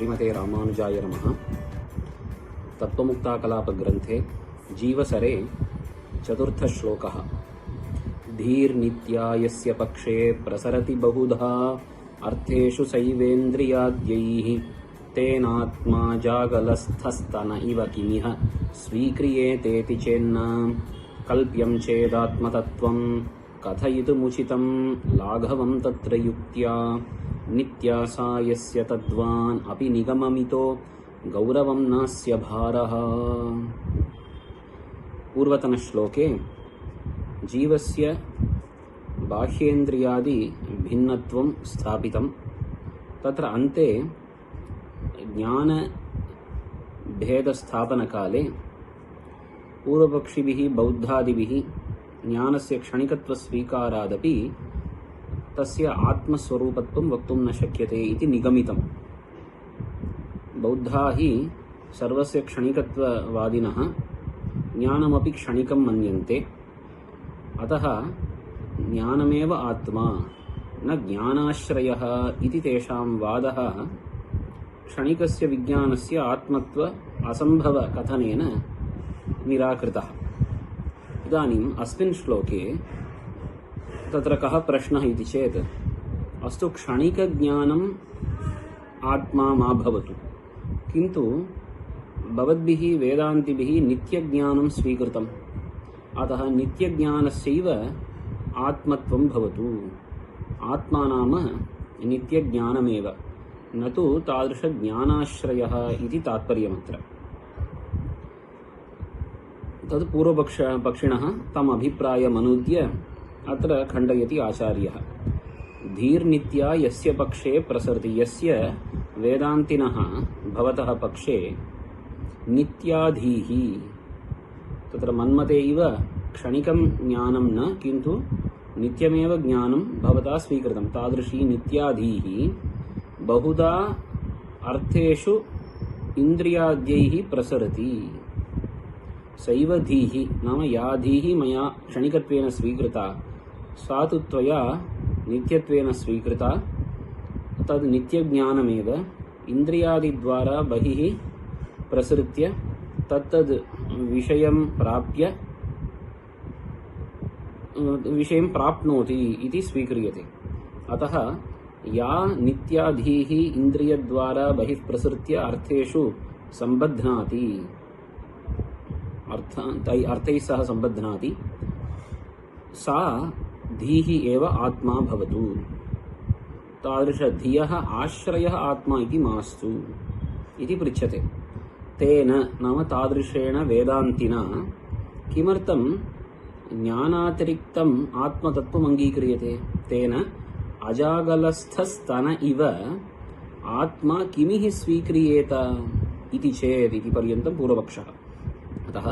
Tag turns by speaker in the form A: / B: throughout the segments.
A: श्रीमते रामानुजाय नमः। तत्त्वमुक्ताकलापग्रन्थे जीवसरे चतुर्थश्लोकः। धीर्नित्यायस्य पक्षे प्रसरति बहुधा अर्थेषु सैवेन्द्रियाद्यैः तेनात्मा जागलस्थस्तन इव किमिह स्वीक्रियेतेति चेन्न कल्प्यं चेदात्मतत्त्वं कथयितुमुचितं लाघवं तत्र युक्त्या नित्यासा यस्य तद्वान् अपि निगममितो गौरवं नास्य भारः। पूर्वतनश्लोके जीवस्य बाह्येन्द्रियादि भिन्नत्वं स्थापितं। तत्र अन्ते ज्ञानभेदस्थापनकाले पूर्वपक्षिभिः बौद्धादिभिः ज्ञानस्य क्षणिकत्वस्वीकारादपि तस्य आत्मस्वरूपत्वं वक्तुं न शक्यते इति निगमितम्। बौद्धा हि सर्वस्य क्षणिकत्ववादिनः ज्ञानमपि क्षणिकं मन्यन्ते। अतः ज्ञानमेव आत्मा न ज्ञानाश्रयः इति तेषां वादः क्षणिकस्य विज्ञानस्य आत्मत्व असम्भवकथनेन निराकृतः। इदानीम् अस्मिन् श्लोके तत्र कः प्रश्नः इति चेत्, अस्तु क्षणिकज्ञानम् आत्मा मा भवतु, किन्तु भवद्भिः वेदान्तिभिः नित्यज्ञानं स्वीकृतम्, अतः नित्यज्ञानस्यैव आत्मत्वं भवतु। आत्मा नाम नित्यज्ञानमेव, न तु तादृशज्ञानाश्रयः इति तात्पर्यमत्र। तद् पूर्वपक्षिणः तम् अभिप्रायमनूद्य अत्र खण्डयति आचार्यः। धीर्नित्या यस्य पक्षे प्रसरति, यस्य वेदान्तिनः भवतः पक्षे नित्याधीः, तत्र मन्मते इव क्षणिकं ज्ञानं न, किन्तु नित्यमेव ज्ञानं भवता स्वीकृतं। तादृशी नित्याधीः बहुधा अर्थेषु इन्द्रियाद्यैः प्रसरति। सैव धीः नाम या धीः मया क्षणिकत्वेन स्वीकृता सा तु त्वया नित्यत्वेन स्वीकृता। तद् नित्यज्ञानमेव इन्द्रियादिद्वारा बहिः प्रसृत्य तत्तद् विषयं प्राप्य विषयं प्राप्नोति इति स्वीक्रियते। अतः या नित्याधीः इन्द्रियद्वारा बहिः प्रसृत्य अर्थेषु सम्बध्नाति, अर्थैः सह सम्बध्नाति, सा धीः एव आत्मा भवतु। तादृशधियः आश्रयः आत्मा इति मास्तु इति पृच्छते। तेन नाम तादृशेण वेदान्तिना किमर्थं ज्ञानातिरिक्तम् आत्मतत्त्वम् अङ्गीक्रियते? तेन अजागलस्थस्तन इव आत्मा किमिह स्वीक्रियेत इति चेत् इति पर्यन्तं पूर्वपक्षः। अतः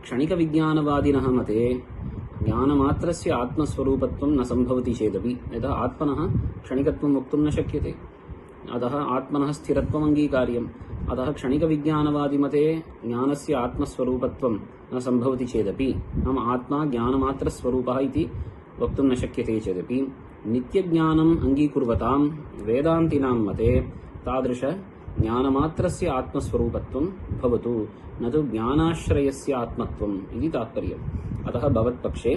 A: क्षणिकविज्ञानवादिनः मते ज्ञानमात्रस्य आत्मस्वरूपत्वं न सम्भवति चेदपि, यतः आत्मनः क्षणिकत्वं वक्तुं न शक्यते, अतः आत्मनः स्थिरत्वम् अङ्गीकार्यम्। अतः क्षणिकविज्ञानवादिमते ज्ञानस्य आत्मस्वरूपत्वं न सम्भवति चेदपि, नाम आत्मा ज्ञानमात्रस्वरूपः इति वक्तुं न शक्यते चेदपि, नित्यज्ञानम् अङ्गीकुर्वतां वेदान्तिनां मते तादृश ज्ञानमात्रस्य आत्मस्वरूपत्वं भवतु, न तु ज्ञानाश्रयस्य आत्मत्वम् इति तात्पर्यम्। अतः भवत्पक्षे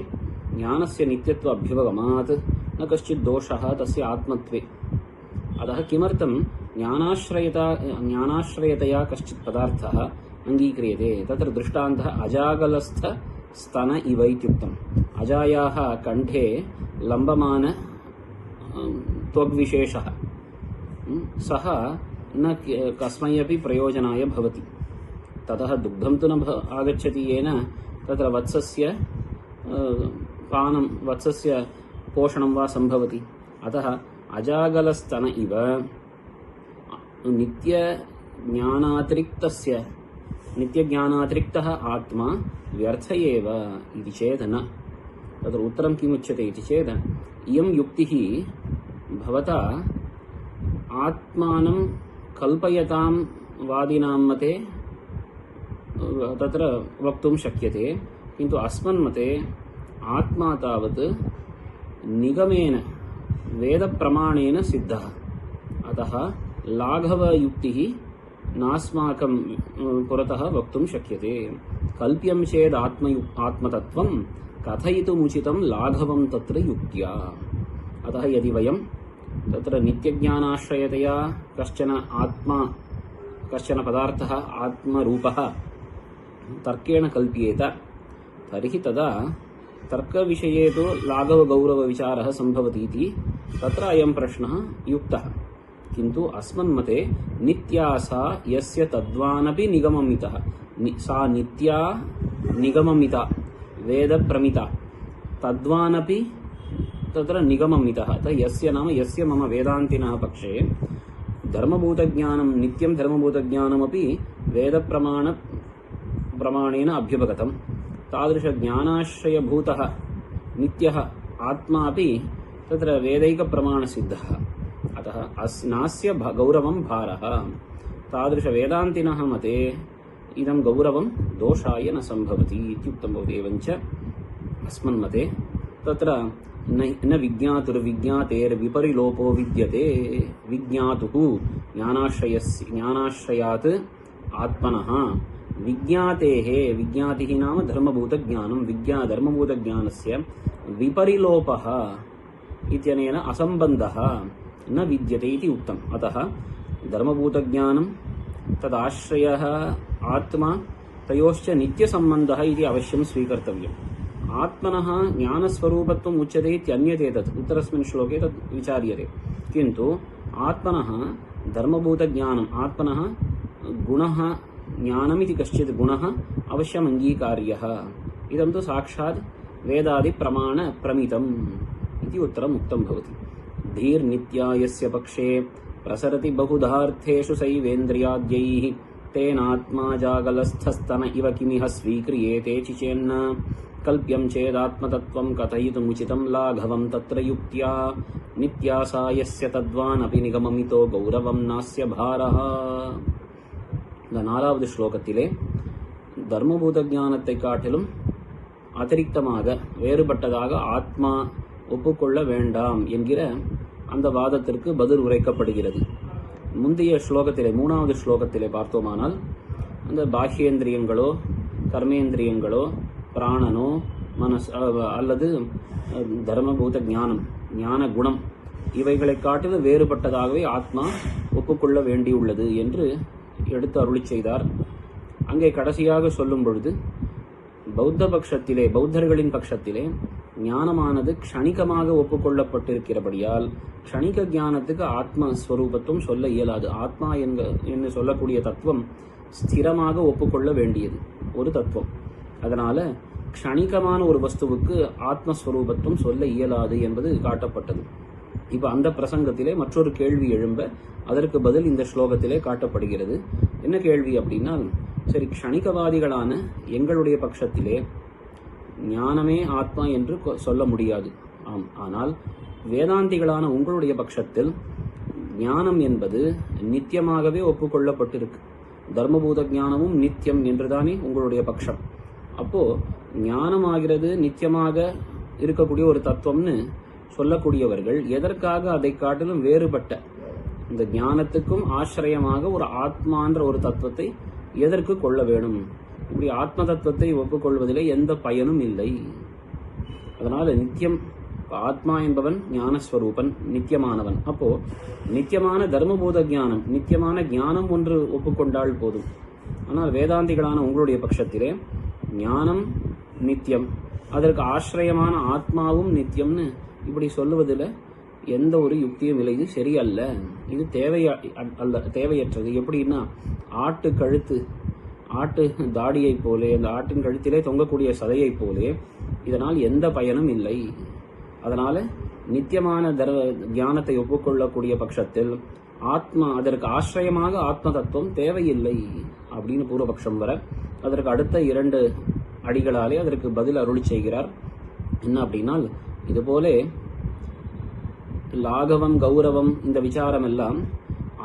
A: ज्ञानस्य नित्यत्व अभ्युपगमात् न कश्चित् दोषः तस्य आत्मत्वे। अतः किमर्थं ज्ञानाश्रयतया कश्चित् पदार्थः अङ्गीक्रियते? तत्र दृष्टान्तः अजागलस्थस्तन इव इत्युक्तम्। अजायाः कण्ठे लम्बमान त्वग्विशेषः सः न कस्मै अपि प्रयोजनाय भवति। ततः दुग्धं तु न आगच्छति, येन तत्र वत्सस्य पानं, वत्सस्य पोषणं वा सम्भवति। अतः अजागलस्तन इव नित्यज्ञानातिरिक्तः आत्मा व्यर्थ एव इति चेत् न। तत्र उत्तरं किमुच्यते इति चेत्, इयं युक्तिः भवता आत्मानं कल्पयतां वादिनां मते तत्र वक्तुं शक्यते, किन्तु अस्मन्मते आत्मा तावत् निगमेन वेदप्रमाणेन सिद्धः। अतः लाघवयुक्तिः नास्माकं पुरतः वक्तुं शक्यते। कल्प्यं चेद् आत्मतत्त्वं कथयितुमुचितं लाघवं तत्र युक्त्या। अतः यदि वयं तत्र नित्यज्ञानाश्रयतया कश्चन पदार्थः आत्मरूपः तर्केण कल्प्येत तर्हि तदा तर्कविषये तु लाघवगौरवविचारः सम्भवति इति तत्र अयं प्रश्नः युक्तः। किन्तु अस्मन्मते नित्या सा यस्य तद्वानपि निगममितः, सा नित्या निगममिता वेदप्रमिता तद्वानपि तत्र निगममितः। यस्य नाम यस्य मम वेदान्तिनः पक्षे धर्मभूतज्ञानं नित्यं धर्मभूतज्ञानमपि वेदप्रमाणेन अभ्युपगतं तादृशज्ञानाश्रयभूतः नित्यः आत्मा अपि तत्र वेदैकप्रमाणसिद्धः। अतः नास्य गौरवं भारः। तादृशवेदान्तिनः मते इदं गौरवं दोषाय न सम्भवति इत्युक्तं भवति। एवञ्च अस्मन्मते तत्र न विज्ञातुर्विज्ञातेर्विपरिलोपो विद्यते। विज्ञातुः ज्ञानाश्रयात् आत्मनः विज्ञातेः, विज्ञातिः नाम धर्मभूतज्ञानं, धर्मभूतज्ञानस्य विपरिलोपः इत्यनेन असम्बन्धः न विद्यते इति उक्तम्। अतः धर्मभूतज्ञानं तदाश्रयः आत्मा तयोश्च नित्यसम्बन्धः इति अवश्यं स्वीकर्तव्यम्। आत्मनः ज्ञानस्वरूपत्वम् उच्यते इत्यन्यते तत् उत्तरस्मिन् श्लोके तत् विचार्यते। किन्तु आत्मनः धर्मभूतज्ञानम्, आत्मनः गुणः ज्ञानमिति कश्चित् गुणः अवश्यम् अङ्गीकार्यः। इदं तु साक्षात् वेदादिप्रमाणप्रमितम् इति उत्तरम् उक्तं भवति। धीर्नित्या यस्य पक्षे प्रसरति बहुधार्थेषु सैवेन्द्रियाद्यैः तेनात्मा जागलस्थस्तन इव किमिह स्वीक्रियेते चिचेन्न कल्प्यं चेदात्मतत्त्वं कथयितुमुचितं लाघवं तत्र युक्त्या नित्या सा यस्य तद्वानपि निगममितो கௌரவம் நாஸ்ய பாரஹ. இந்த 4வது ஸ்லோகத்திலே தர்மபூத ஞானத்தை காட்டிலும் அதிரிக்தமாக வேறுபட்டதாக ஆத்மா ஒப்புக்கொள்ள வேண்டாம் என்கிற அந்த வாதத்திற்கு பதில் உரைக்கப்படுகிறது. முந்தைய ஸ்லோகத்திலே 3வது ஸ்லோகத்திலே பார்த்தோமானால் அந்த பாஹ்யேந்திரியங்களோ கர்மேந்திரியங்களோ பிராணனோ அல்லது தர்மபூத ஞானம் ஞான குணம் இவைகளை காட்டிலும் வேறுபட்டதாகவே ஆத்மா ஒப்புக்கொள்ள வேண்டியுள்ளது என்று எடுத்து அருளி செய்தார். அங்கே கடைசியாக சொல்லும் பொழுது பௌத்தர்களின் பட்சத்திலே ஞானமானது க்ஷணிகமாக ஒப்புக்கொள்ளப்பட்டிருக்கிறபடியால் க்ஷணிக ஞானத்துக்கு ஆத்மஸ்வரூபத்துவம் சொல்ல இயலாது. ஆத்மா என்று சொல்லக்கூடிய தத்துவம் ஸ்திரமாக ஒப்புக்கொள்ள வேண்டியது ஒரு தத்துவம். அதனால க்ஷணிகமான ஒரு வஸ்துவுக்கு ஆத்மஸ்வரூபத்துவம் சொல்ல இயலாது என்பது காட்டப்பட்டது. இப்ப அந்த பிரசங்கத்திலே மற்றொரு கேள்வி எழும்ப அதற்கு பதில் இந்த ஸ்லோகத்திலே காட்டப்படுகிறது. என்ன கேள்வி அப்படின்னா, சரி, க்ஷணிகவாதிகளான எங்களுடைய பட்சத்திலே ஞானமே ஆத்மா என்று சொல்ல முடியாது. ஆம், ஆனால் வேதாந்திகளான உங்களுடைய பட்சத்தில் ஞானம் என்பது நித்தியமாகவே ஒப்புக்கொள்ளப்பட்டிருக்கு. தர்மபூத ஞானமும் நித்தியம் என்றுதானே உங்களுடைய பட்சம். அப்போ ஞானமாகிறது நித்தியமாக இருக்கக்கூடிய ஒரு தத்துவம்னு சொல்லக்கூடியவர்கள் எதற்காக அதை காட்டிலும் வேறுபட்ட இந்த ஞானத்துக்கும் ஆசிரியமாக ஒரு ஆத்மான்ற ஒரு தத்துவத்தை எதற்கு கொள்ள வேணும்? இப்படி ஆத்ம தத்துவத்தை ஒப்புக்கொள்வதிலே எந்த பயனும் இல்லை. அதனால நித்தியம், ஆத்மா என்பவன் ஞானஸ்வரூபன், நித்தியமானவன். அப்போ நித்தியமான தர்மபூத ஞானம், நித்தியமான ஞானம் ஒன்று ஒப்புக்கொண்டால் போதும். ஆனால் வேதாந்திகளான உங்களுடைய பட்சத்திலே ஞானம் நித்தியம், அதற்கு ஆசிரியமான ஆத்மாவும் நித்தியம்னு இப்படி சொல்லுவதில் எந்த ஒரு யுக்தியும் இல்லை. இது சரியல்ல, இது தேவையற்றது. எப்படின்னா, ஆட்டு தாடியை போலே, அந்த ஆட்டின் கழுத்திலே தொங்கக்கூடிய சதையை போலே இதனால் எந்த பயனும் இல்லை. அதனால நித்தியமான ஞானத்தை ஒப்புக்கொள்ளக்கூடிய பட்சத்தில் ஆத்மா, அதற்கு ஆசிரியமாக ஆத்ம தத்துவம் தேவையில்லை அப்படின்னு பூர்வபக்ஷம் வர, அதற்கு அடுத்த 2 அடிகளாலே அதற்கு பதில் அருளி செய்கிறார். என்ன அப்படின்னா, இதுபோலே லாகவம் கௌரவம் இந்த விசாரம் எல்லாம்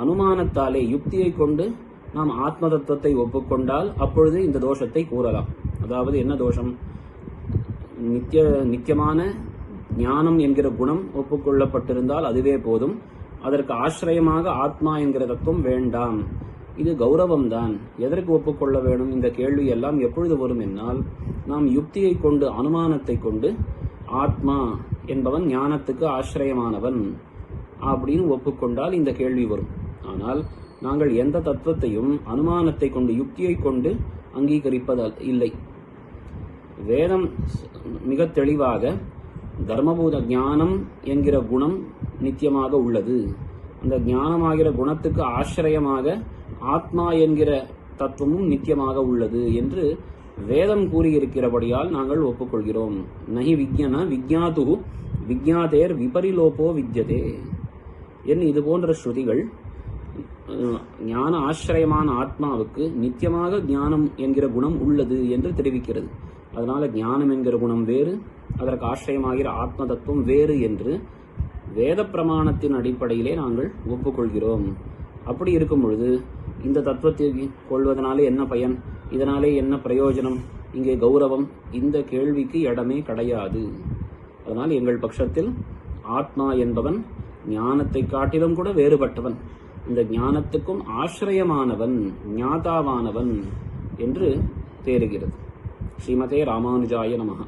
A: அனுமானத்தாலே யுக்தியை கொண்டு நாம் ஆத்ம தத்துவத்தை ஒப்புக்கொண்டால் அப்பொழுது இந்த தோஷத்தை கூறலாம். அதாவது என்ன தோஷம்? நித்தியமான ஞானம் என்கிற குணம் ஒப்புக்கொள்ளப்பட்டிருந்தால் அதுவே போதும். அதற்கு ஆசிரியமாக ஆத்மா என்கிற தத்துவம் வேண்டாம், இது கௌரவம் தான், எதற்கு ஒப்புக்கொள்ள வேணும்? இந்த கேள்வி எல்லாம் எப்பொழுது வரும் என்னால், நாம் யுக்தியை கொண்டு, அனுமானத்தை கொண்டு ஆத்மா என்பவன் ஞானத்துக்கு ஆசிரியமானவன் அப்படின்னு ஒப்புக்கொண்டால் இந்த கேள்வி வரும். ஆனால் நாங்கள் எந்த தத்துவத்தையும் அனுமானத்தை கொண்டு, யுக்தியை கொண்டு அங்கீகரிப்பதால் இல்லை. வேதம் மிக தெளிவாக தர்மபூத ஞானம் என்கிற குணம் நித்தியமாக உள்ளது, அந்த ஞானமாகிற குணத்துக்கு ஆசிரியமாக ஆத்மா என்கிற தத்துவமும் நித்தியமாக உள்ளது என்று வேதம் கூறியிருக்கிறபடியால் நாங்கள் ஒப்புக்கொள்கிறோம். நஹி விஜ்ஞான விஜ்ஞாது விஜ்ஞாதேர் விபரிலோபோ வித்யதே என்று இது போன்ற ஸ்ருதிகள் ஞான ஆசிரியமான ஆத்மாவுக்கு நித்தியமாக ஞானம் என்கிற குணம் உள்ளது என்று தெரிவிக்கிறது. அதனால ஞானம் என்கிற குணம் வேறு, அதற்கு ஆசிரியமாகிற ஆத்ம தத்துவம் வேறு என்று வேத பிரமாணத்தின் அடிப்படையிலே நாங்கள் ஒப்புக்கொள்கிறோம். அப்படி இருக்கும் பொழுது இந்த தத்துவத்தை கொள்வதனாலே என்ன பயன், இதனாலே என்ன பிரயோஜனம், இங்கே கௌரவம், இந்த கேள்விக்கு இடமே கிடையாது. அதனால் எங்கள் பட்சத்தில் ஆத்மா என்பவன் ஞானத்தை காட்டிலும் கூட வேறுபட்டவன், இந்த ஞானத்துக்கும் ஆசிரியமானவன், ஞாதாவானவன் என்று தேறுகிறது. ஸ்ரீமதே ராமானுஜாய நமஹ.